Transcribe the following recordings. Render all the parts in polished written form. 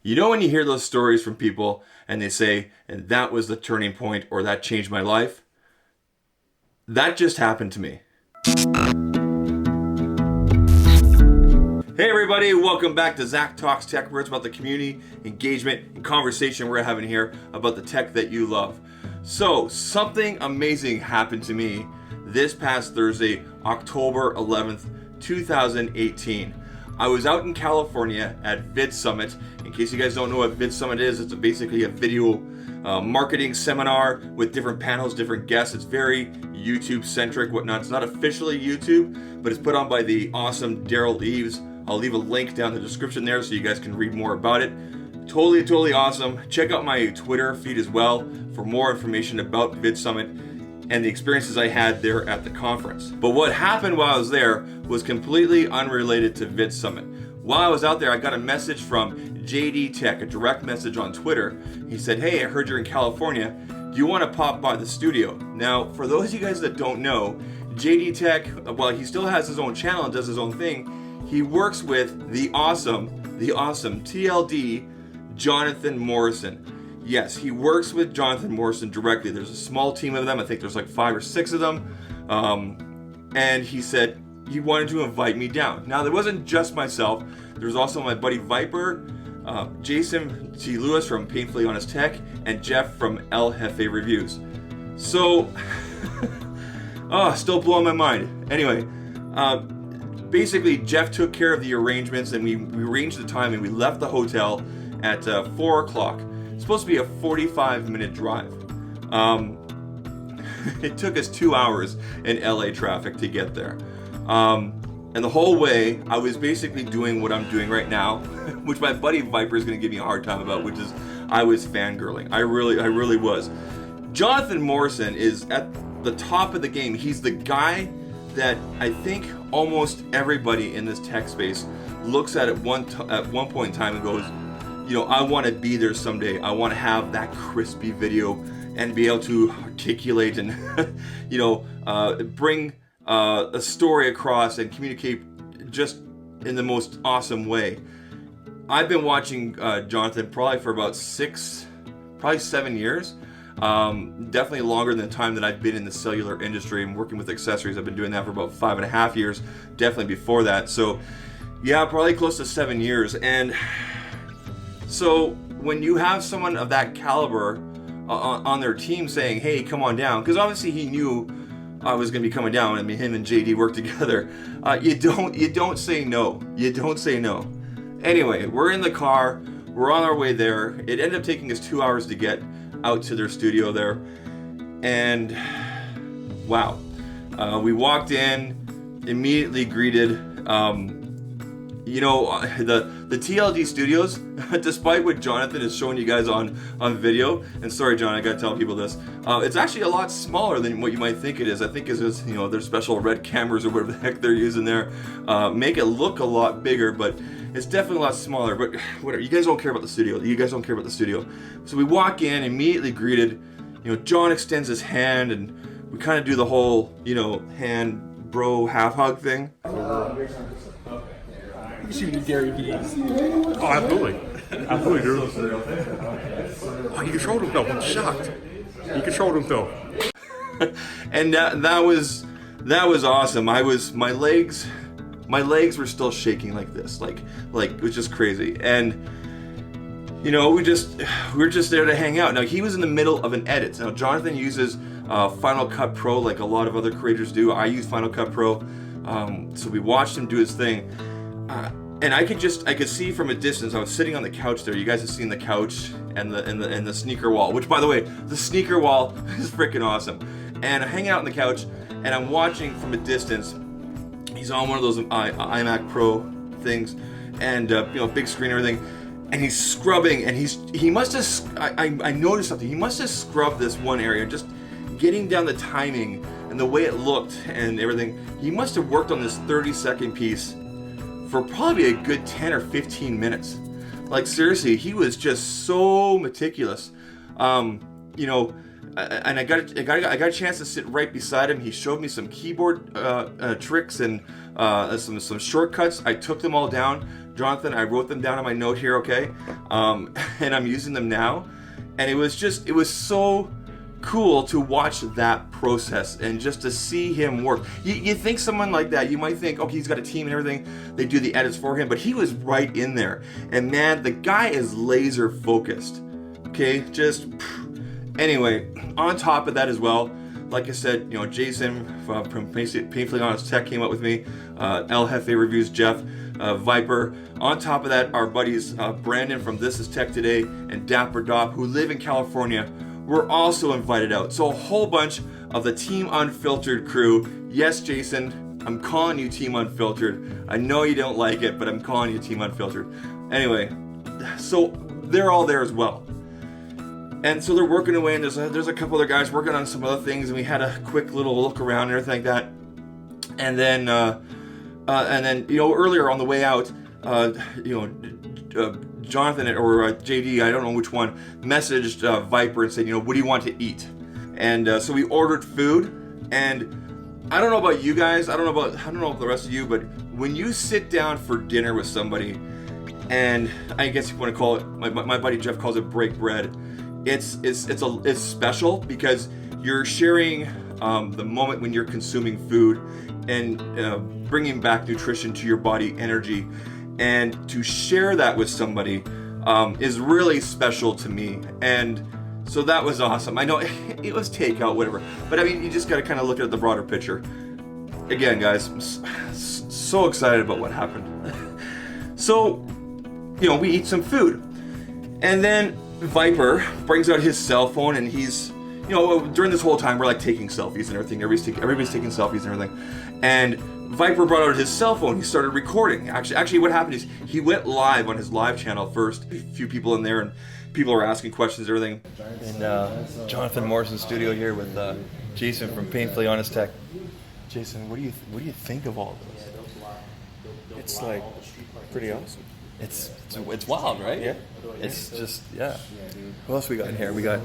You know when you hear those stories from people and they say, and that was the turning point or that changed my life? That just happened to me. Hey everybody, welcome back to Zach Talks Tech, where it's about the community, engagement, and conversation we're having here about the tech that you love. So, something amazing happened to me this past Thursday, October 11th, 2018. I was out in California at VidSummit. In case you guys don't know what VidSummit is, it's basically a video marketing seminar with different panels, different guests. It's very YouTube centric, whatnot. It's not officially YouTube, but it's put on by the awesome Derral Eves. I'll leave a link down in the description there so you guys can read more about it. Totally awesome. Check out my Twitter feed as well for more information about VidSummit and the experiences I had there at the conference. But what happened while I was there was completely unrelated to VidSummit. While I was out there, I got a message from JD Tech, a direct message on Twitter. He said, "Hey, I heard you're in California. Do you want to pop by the studio?" Now, for those of you guys that don't know, JD Tech, while he still has his own channel and does his own thing, he works with the awesome TLD, Jonathan Morrison. Yes, he works with Jonathan Morrison directly. There's a small team of them. I think there's like 5 or 6 of them. And he said he wanted to invite me down. Now, there wasn't just myself. There was also my buddy Vyyyper, Jason T. Lewis from Painfully Honest Tech, and Jeff from Jefe Reviews. So, still blowing my mind. Anyway, basically Jeff took care of the arrangements and we arranged the time and we left the hotel at 4 o'clock. It's supposed to be a 45-minute drive. It took us 2 hours in LA traffic to get there. And the whole way, I was basically doing what I'm doing right now, which my buddy Vyyyper is going to give me a hard time about, which is I was fangirling. I really was. Jonathan Morrison is at the top of the game. He's the guy that I think almost everybody in this tech space looks at one point in time and goes, you know, I want to be there someday. I want to have that crispy video and be able to articulate and, bring a story across and communicate just in the most awesome way. I've been watching Jonathan probably for about 7 years. Definitely longer than the time that I've been in the cellular industry and working with accessories. I've been doing that for about 5.5 years, definitely before that. So yeah, probably close to 7 years. And so when you have someone of that caliber on their team saying, "Hey, come on down," because obviously he knew I was going to be coming down. I mean, him and JD work together. You don't say no. You don't say no. Anyway, we're in the car. We're on our way there. It ended up taking us 2 hours to get out to their studio there. And wow. We walked in, immediately greeted, the TLD studios, despite what Jonathan is showing you guys on video, and sorry John, I gotta tell people this, it's actually a lot smaller than what you might think it is. I think it's just, their special red cameras or whatever the heck they're using there, make it look a lot bigger, but it's definitely a lot smaller. But whatever, you guys don't care about the studio. So we walk in, immediately greeted, John extends his hand and we kind of do the whole, hand bro half hug thing. You should be Gary Vee's. Oh, absolutely, dude. Oh, he controlled himself. I'm shocked. He controlled himself. And that was awesome. My legs were still shaking like this, like it was just crazy. And we were just there to hang out. Now he was in the middle of an edit. Now Jonathan uses Final Cut Pro like a lot of other creators do. I use Final Cut Pro, so we watched him do his thing. And I could see from a distance. I was sitting on the couch there. You guys have seen the couch and the sneaker wall, which, by the way, the sneaker wall is freaking awesome. And I'm hanging out on the couch and I'm watching from a distance. He's on one of those iMac Pro things, and big screen and everything. And he's scrubbing, and he must have. I noticed something. He must have scrubbed this one area, just getting down the timing and the way it looked and everything. He must have worked on this 30-second piece for probably a good 10 or 15 minutes. Like seriously, he was just so meticulous. And I got a chance to sit right beside him. He showed me some keyboard tricks and some shortcuts. I took them all down. Jonathan. I wrote them down on my note here, okay? And I'm using them now. And it was so cool to watch that process and just to see him work. You think someone like that, you might think, okay, he's got a team and everything, they do the edits for him, but he was right in there. And man, the guy is laser focused. Okay, anyway, on top of that as well, like I said, you know, Jason from Painfully Honest Tech came up with me, Jefe Reviews, Jeff, Vyyyper. On top of that, our buddies Brandon from This Is Tech Today and Dapper Dop, who live in California, were also invited out. So a whole bunch of the Team Unfiltered crew. Yes, Jason, I'm calling you Team Unfiltered. I know you don't like it, but I'm calling you Team Unfiltered. Anyway, so they're all there as well. And so they're working away, and there's a couple other guys working on some other things, and we had a quick little look around and everything like that. And then you know, earlier on the way out, Jonathan or JD, I don't know which one, messaged Vyyyper and said, you know, what do you want to eat? And so we ordered food, and I don't know about you guys, I don't know about the rest of you, but when you sit down for dinner with somebody, and I guess you want to call it, my buddy Jeff calls it break bread. It's special because you're sharing the moment when you're consuming food and bringing back nutrition to your body, energy, and to share that with somebody is really special to me. And so that was awesome. I know it was takeout, whatever, but I mean, you just got to kind of look at the broader picture. Again, guys, I'm so excited about what happened. So, you know, we eat some food, and then Vyyyper brings out his cell phone, and he's, you know, during this whole time we're like taking selfies and everything. Everybody's taking selfies and everything. And Vyyyper brought out his cell phone. He started recording. Actually, what happened is he went live on his live channel first. A few people in there, and people were asking questions and everything. In Jonathan Morrison studio here with Jason from Painfully Honest Tech. Jason, what do you think of all of this? It's like pretty awesome. It's wild, right? Yeah. It's just, yeah. Who else we got in here? We got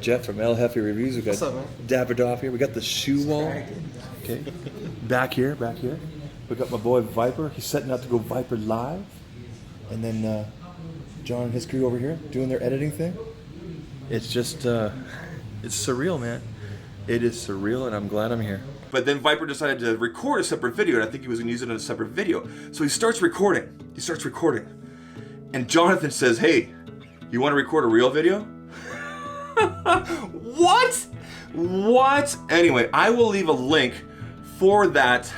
Jeff from Jefe Reviews. We got Dapper Dop here. We got the shoe wall. Okay. Back here. We got my boy Vyyyper. He's setting up to go Vyyyper live. And then John and his crew over here doing their editing thing. It's just, it's surreal, man. It is surreal, and I'm glad I'm here. But then Vyyyper decided to record a separate video, and I think he was going to use it in a separate video. So he starts recording. And Jonathan says, hey, you want to record a real video? What? Anyway, I will leave a link for that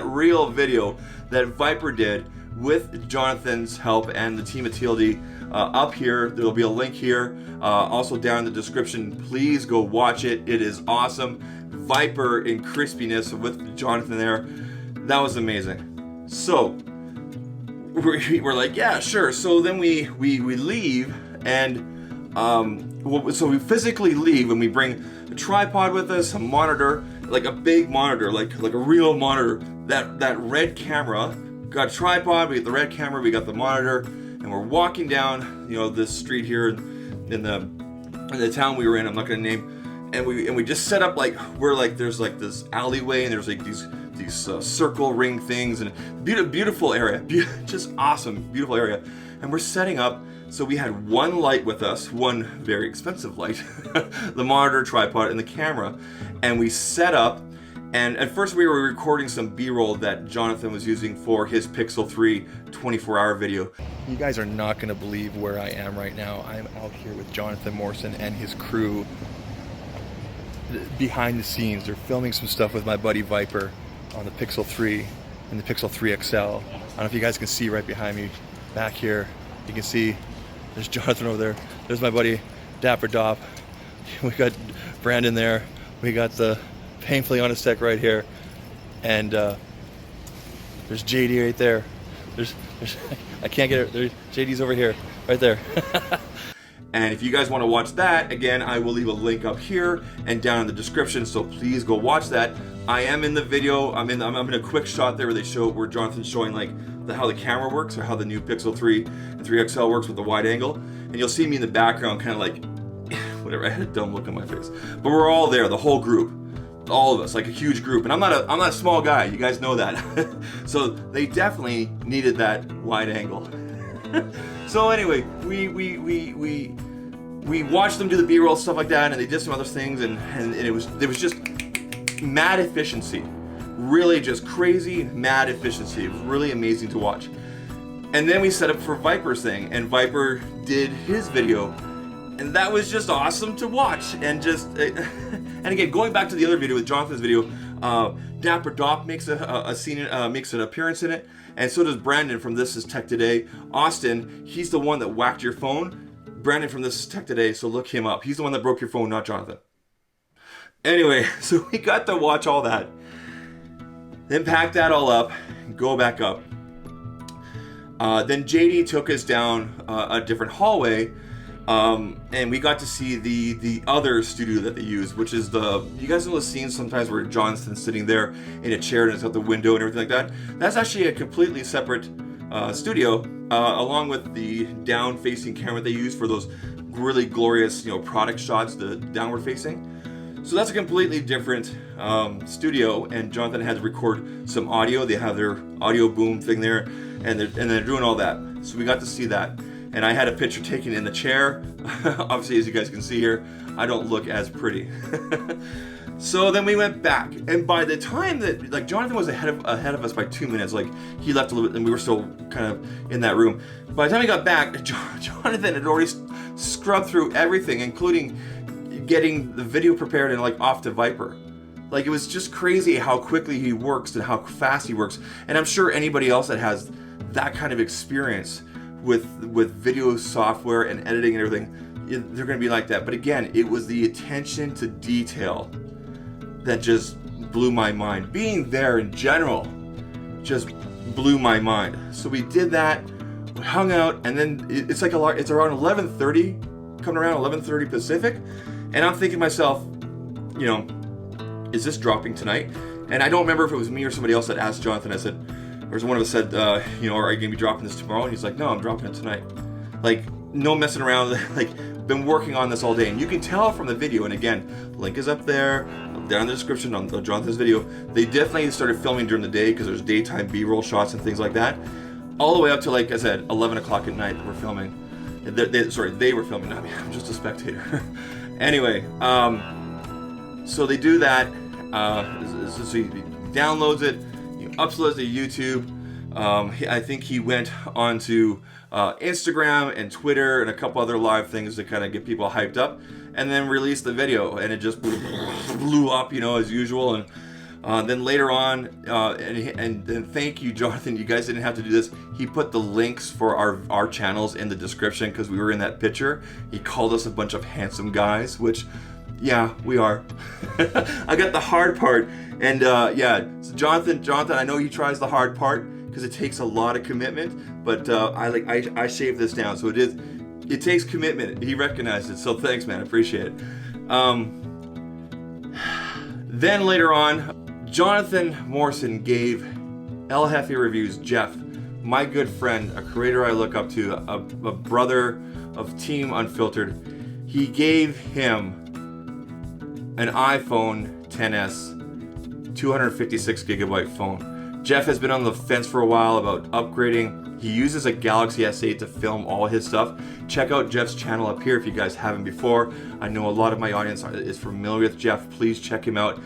real video that Vyyyper did with Jonathan's help and the team at TLD up here. There'll be a link here, also down in the description. Please go watch it. It is awesome. Vyyyper in crispiness with Jonathan there. That was amazing. So we're like, yeah, sure. So then we leave, and so we physically leave, and we bring a tripod with us, a monitor, like a big monitor, like a real monitor. That red camera. Got a tripod. We got the red camera. We got the monitor, and we're walking down, you know, this street here in the town we were in. I'm not gonna name. And we just set up there's like this alleyway, and there's like these circle ring things, and beautiful area, just awesome, beautiful area. And we're setting up. So we had one light with us, one very expensive light, the monitor, tripod, and the camera, and we set up. And at first we were recording some B-roll that Jonathan was using for his Pixel 3 24-hour video. You guys are not going to believe where I am right now. I'm out here with Jonathan Morrison and his crew behind the scenes. They're filming some stuff with my buddy Vyyyper on the Pixel 3 and the Pixel 3 XL. I don't know if you guys can see right behind me back here. You can see there's Jonathan over there. There's my buddy Dapper Dop. We got Brandon there. We got the Painfully Honest Tech right here, and there's JD right there. There's I can't get it. JD's over here, right there. And if you guys want to watch that, again, I will leave a link up here and down in the description. So please go watch that. I am in the video. I'm in a quick shot there where Jonathan's showing like how the camera works, or how the new Pixel 3 and 3 XL works with the wide angle. And you'll see me in the background, kind of like whatever. I had a dumb look on my face, but we're all there, the whole group. all of us, like a huge group. And I'm not a small guy. You guys know that. So they definitely needed that wide angle. So anyway, we watched them do the B-roll stuff like that, and they did some other things, and it was just mad efficiency, really just crazy mad efficiency. It was really amazing to watch. And then we set up for Vyyyper's thing, and Vyyyper did his video, and that was just awesome to watch. And just and again, going back to the other video with Jonathan's video, Dapper Dop makes makes an appearance in it, and so does Brandon from This Is Tech Today. Austin, he's the one that whacked your phone. Brandon from This Is Tech Today, so look him up. He's the one that broke your phone, not Jonathan. Anyway, so we got to watch all that, then pack that all up, go back up. Then JD took us down a different hallway, and we got to see the other studio that they use, which is you guys know the scenes sometimes where Jonathan's sitting there in a chair and it's out the window and everything like that. That's actually a completely separate studio, along with the down-facing camera they use for those really glorious, product shots, the downward-facing. So that's a completely different studio, and Jonathan had to record some audio. They have their audio boom thing there, and they're doing all that. So we got to see that, and I had a picture taken in the chair. Obviously, as you guys can see here, I don't look as pretty. So then we went back, and by the time that Jonathan was ahead of us by 2 minutes, he left a little bit, and we were still kind of in that room. By the time we got back, Jonathan had already scrubbed through everything, including getting the video prepared and off to Vyyyper. It was just crazy how quickly he works and how fast he works. And I'm sure anybody else that has that kind of experience with video software and editing and everything, they're going to be like that. But again, it was the attention to detail that just blew my mind. Being there in general just blew my mind. So we did that, we hung out, and then it's around 11:30, coming around 11:30 Pacific. And I'm thinking to myself, is this dropping tonight? And I don't remember if it was me or somebody else that asked Jonathan. I said, or one of us said, are you going to be dropping this tomorrow? And he's like, no, I'm dropping it tonight. No messing around. Been working on this all day. And you can tell from the video, and again, link is up there, down in the description on Jonathan's video. They definitely started filming during the day because there's daytime B-roll shots and things like that. All the way up to, like I said, 11 o'clock at night that we're filming. They were filming, not me. I'm just a spectator. Anyway, so they do that. So he downloads it, he uploads it to YouTube. I think he went onto Instagram and Twitter and a couple other live things to kind of get people hyped up, and then released the video, and it just blew up, as usual. And then later on, and then thank you, Jonathan. You guys didn't have to do this. He put the links for our channels in the description because we were in that picture. He called us a bunch of handsome guys, which, yeah, we are. I got the hard part, and so Jonathan. I know he tries the hard part because it takes a lot of commitment. But I shaved this down, so it takes commitment. He recognized it, so thanks, man. I appreciate it. Then later on, Jonathan Morrison gave Jefe Reviews, Jeff, my good friend, a creator I look up to, a brother of Team Unfiltered. He gave him an iPhone XS, 256 gigabyte phone. Jeff has been on the fence for a while about upgrading. He uses a Galaxy S8 to film all his stuff. Check out Jeff's channel up here if you guys haven't before. I know a lot of my audience is familiar with Jeff. Please check him out.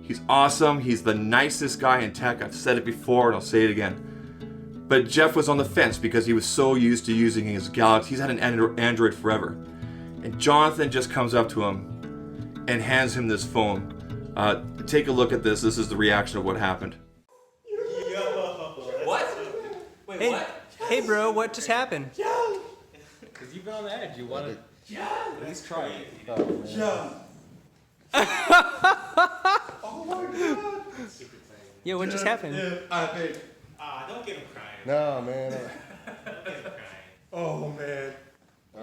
He's awesome. He's the nicest guy in tech. I've said it before and I'll say it again. But Jeff was on the fence because he was so used to using his Galaxy. He's had an Android forever. And Jonathan just comes up to him and hands him this phone. Take a look at this. This is the reaction of what happened. What? Wait, Hey, what? hey, bro, what just happened? Because you've been on the edge. You want to at least try it. Oh my god! Yeah, what just happened? I think. Don't get him crying. No, man. Don't get him crying. Oh man.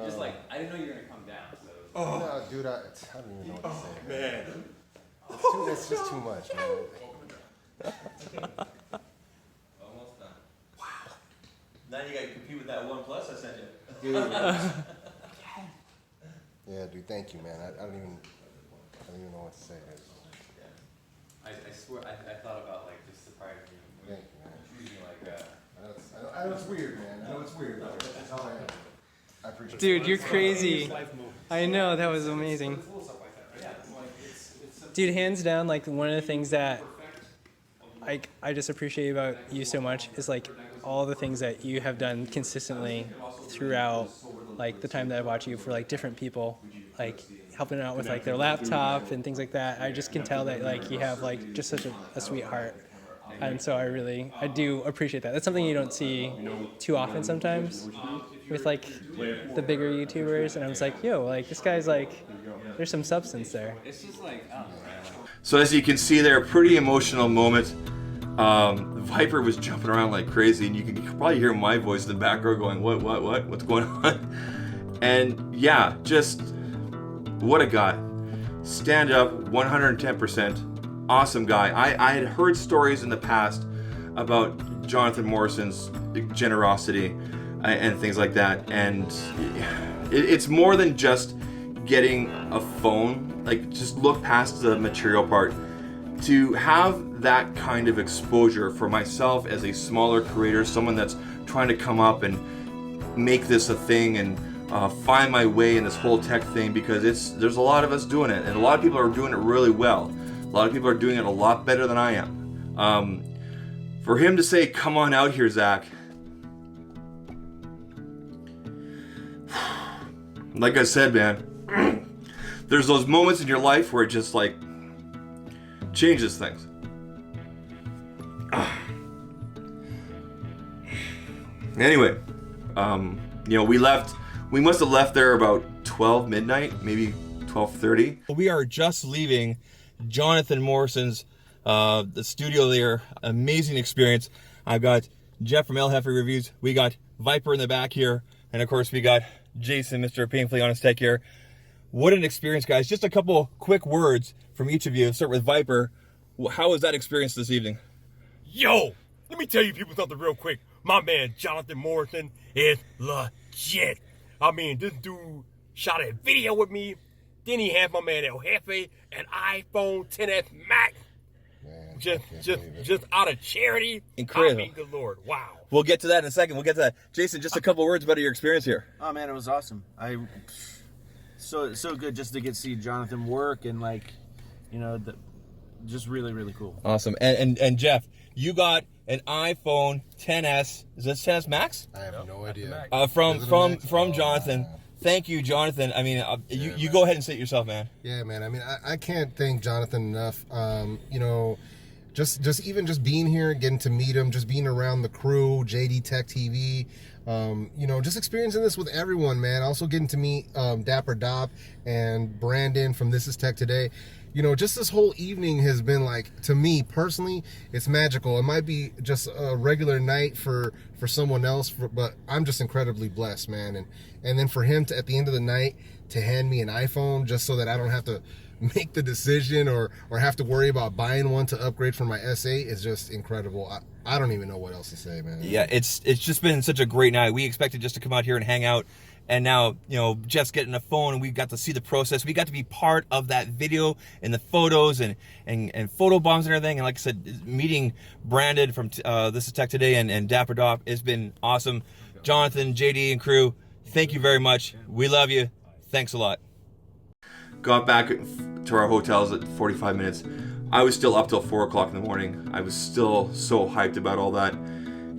Just I didn't know you were gonna come down. So. Oh. No, dude, I don't even know what to say. Man. It's just too much, man. Almost done. Now you gotta compete with that OnePlus I sent you. Dude. Yeah, dude, thank you, man. I don't even know what to say. I swear, I thought about like just surprising you. Thank you, man. Treating you like that. I know it's weird, man. I know it's weird, but that's how I am. I appreciate it. Dude, you're crazy. I know, that was amazing. Dude, hands down, like one of the things that I just appreciate about you so much is like all the things that you have done consistently throughout like the time that I watch you for like different people, like helping out with like their laptop and things like that. I just can tell that like you have like just such a sweet heart. And so I do appreciate that. That's something you don't see too often sometimes with like the bigger YouTubers. And I was like, yo, like this guy's like, there's some substance there. It's just like, I don't know, man. So as you can see there, pretty emotional moment. Vyyyper was jumping around like crazy, and you can probably hear my voice in the background going, what's going on? And yeah, just what a guy. Stand up, 110%. Awesome guy. I had heard stories in the past about Jonathan Morrison's generosity and things like that, and it's more than just getting a phone. Like, just look past the material part. To have that kind of exposure for myself as a smaller creator, someone that's trying to come up and make this a thing and find my way in this whole tech thing, because there's a lot of us doing it, and a lot of people are doing it really well. A lot of people are doing it a lot better than I am. For him to say, come on out here, Zach. Like I said, man, there's those moments in your life where it just like changes things. Anyway, we must have left there about 12 midnight, maybe 12:30. We are just leaving Jonathan Morrison's the studio there. Amazing experience. I've got Jeff from Jefe Reviews. We got Vyyyper in the back here, and of course we got Jason, Mr. Painfully Honest Tech here. What an experience, guys. Just a couple quick words from each of you. Start with Vyyyper. How was that experience this evening? Yo, let me tell you people something real quick. My man Jonathan Morrison is legit. I mean, this dude shot a video with me. Then he had my man El Jefe an iPhone XS Max. Man, just out of charity. Incredible. I mean, good Lord, wow. We'll get to that in a second. We'll get to that. Jason, just a couple words about your experience here. Oh man, it was awesome. So good just to get to see Jonathan work, and like, you know, just really, really cool. Awesome. And Jeff, you got an iPhone XS. Is this XS Max? I have no idea. From Jonathan. Thank you, Jonathan. I mean, you go ahead and say it yourself, man. Yeah, man. I mean, I can't thank Jonathan enough. You know, just even being here, getting to meet him, just being around the crew, JD Tech TV. You know, just experiencing this with everyone, man. Also getting to meet Dapper Dop and Brandon from This Is Tech Today. You know, just this whole evening has been like, to me personally, it's magical. It might be just a regular night for someone else, but I'm just incredibly blessed, man. And then for him to, at the end of the night, to hand me an iPhone just so that I don't have to make the decision or have to worry about buying one to upgrade from my S8 is just incredible. I don't even know what else to say, man. Yeah, it's just been such a great night. We expected just to come out here and hang out. And now, you know, Jeff's getting a phone, and we got to see the process. We got to be part of that video and the photos and photo bombs and everything. And like I said, meeting Brandon from This Is Tech Today and Dapper Dop has been awesome. Jonathan, JD, and crew, thank you very much. We love you. Thanks a lot. Got back to our hotels at 45 minutes. I was still up till 4 o'clock in the morning. I was still so hyped about all that.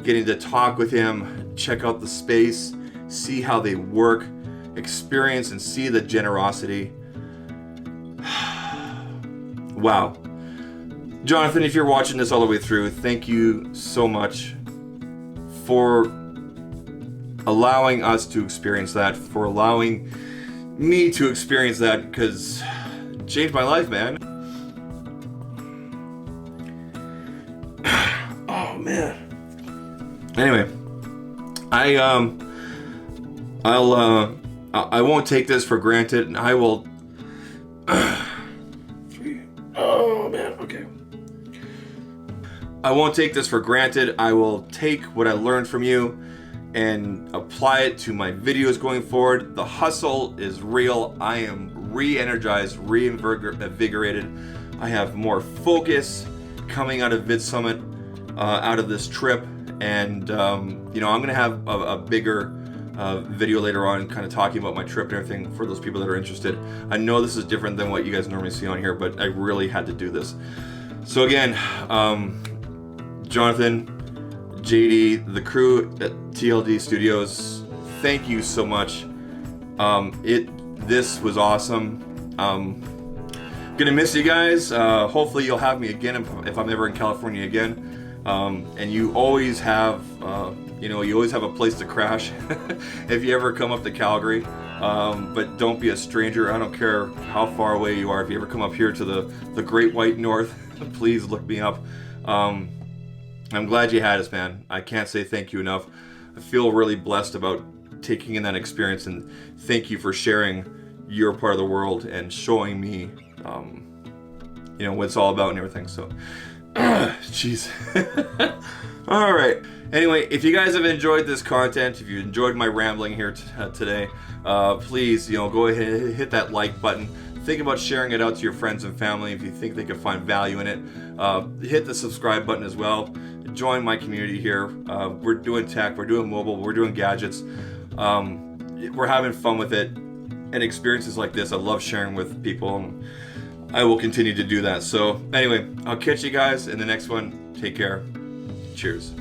Getting to talk with him, check out the space, see how they work, experience and see the generosity. Wow. Jonathan, if you're watching this all the way through, thank you so much for allowing us to experience that, for allowing me to experience that, because it changed my life, man. Oh man. Anyway, I won't take this for granted, and I will. Oh man, okay. I won't take this for granted. I will take what I learned from you and apply it to my videos going forward. The hustle is real. I am re-energized, reinvigorated. I have more focus coming out of VidSummit, out of this trip, and you know, I'm gonna have a bigger video later on, kind of talking about my trip and everything for those people that are interested. I know this is different than what you guys normally see on here, but I really had to do this. So again, Jonathan, JD, the crew at TLD Studios, thank you so much. This was awesome. Gonna miss you guys. Hopefully you'll have me again if I'm ever in California again. And you always have, you know, you always have a place to crash if you ever come up to Calgary. But don't be a stranger. I don't care how far away you are. If you ever come up here to the Great White North, please look me up. I'm glad you had us, man. I can't say thank you enough. I feel really blessed about taking in that experience, and thank you for sharing your part of the world and showing me, you know, what it's all about and everything. So, jeez. All right. Anyway, if you guys have enjoyed this content, if you enjoyed my rambling here today, please, you know, go ahead and hit that like button. Think about sharing it out to your friends and family if you think they could find value in it. Hit the subscribe button as well. Join my community here. We're doing tech, we're doing mobile, we're doing gadgets. We're having fun with it, and experiences like this I love sharing with people, and I will continue to do that. So anyway, I'll catch you guys in the next one. Take care. Cheers.